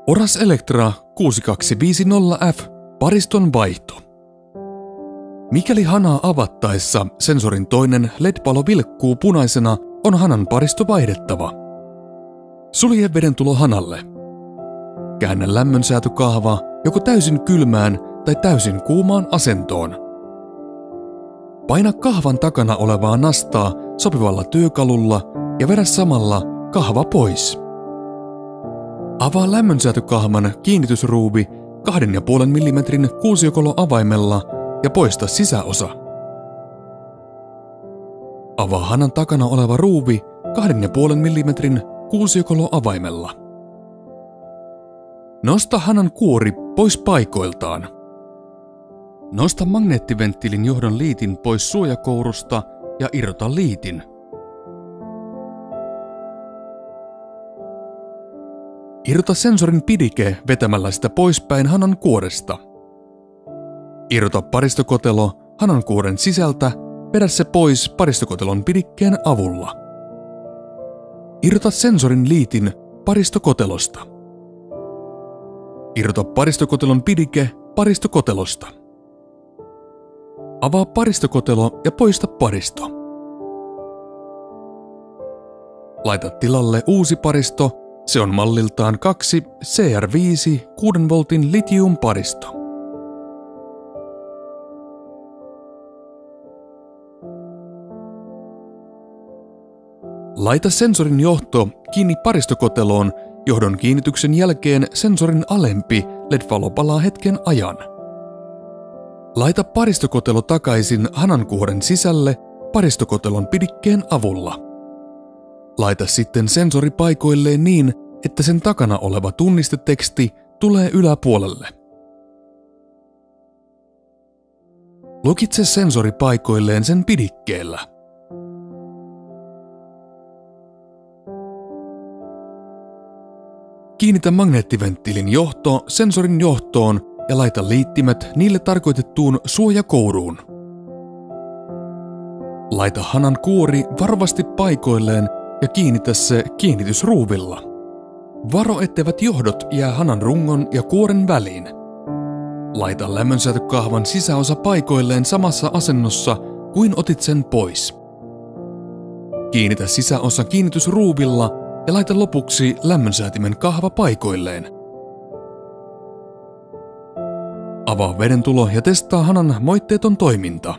Oras Electra 6250F pariston vaihto. Mikäli hanaa avattaessa sensorin toinen LED-palo vilkkuu punaisena, on hanan paristo vaihdettava. Sulje vedentulo hanalle. Käännä lämmönsäätykahva joko täysin kylmään tai täysin kuumaan asentoon. Paina kahvan takana olevaa nastaa sopivalla työkalulla ja vedä samalla kahva pois. Avaa lämmönsäätykahvan kiinnitysruuvi 2,5 mm kuusiokoloavaimella ja poista sisäosa. Avaa hanan takana oleva ruuvi 2,5 mm kuusiokoloavaimella. Nosta hanan kuori pois paikoiltaan. Nosta magneettiventtiilin johdon liitin pois suojakourusta ja irrota liitin. Irrota sensorin pidike vetämällä sitä poispäin hanan kuoresta. Irrota paristokotelo hanan kuoren sisältä, vedä se pois paristokotelon pidikkeen avulla. Irrota sensorin liitin paristokotelosta. Irrota paristokotelon pidike paristokotelosta. Avaa paristokotelo ja poista paristo. Laita tilalle uusi paristo. Se on malliltaan 2 CR5 6 voltin litiumparisto. Laita sensorin johto kiinni paristokoteloon. Johdon kiinnityksen jälkeen sensorin alempi LED-valo palaa hetken ajan. Laita paristokotelo takaisin hanankuoren sisälle paristokotelon pidikkeen avulla. Laita sitten sensori paikoilleen niin, että sen takana oleva tunnisteteksti tulee yläpuolelle. Lukitse sensori paikoilleen sen pidikkeellä. Kiinnitä magneettiventtiilin johto sensorin johtoon ja laita liittimet niille tarkoitettuun suojakouruun. Laita hanan kuori varovasti paikoilleen ja kiinnitä se kiinnitysruuvilla. Varo, etteivät johdot jää hanan rungon ja kuoren väliin. Laita lämmönsäätykahvan sisäosa paikoilleen samassa asennossa kuin otit sen pois. Kiinnitä sisäosa kiinnitysruuvilla ja laita lopuksi lämmönsäätimen kahva paikoilleen. Avaa vedentulo ja testaa hanan moitteeton toiminta.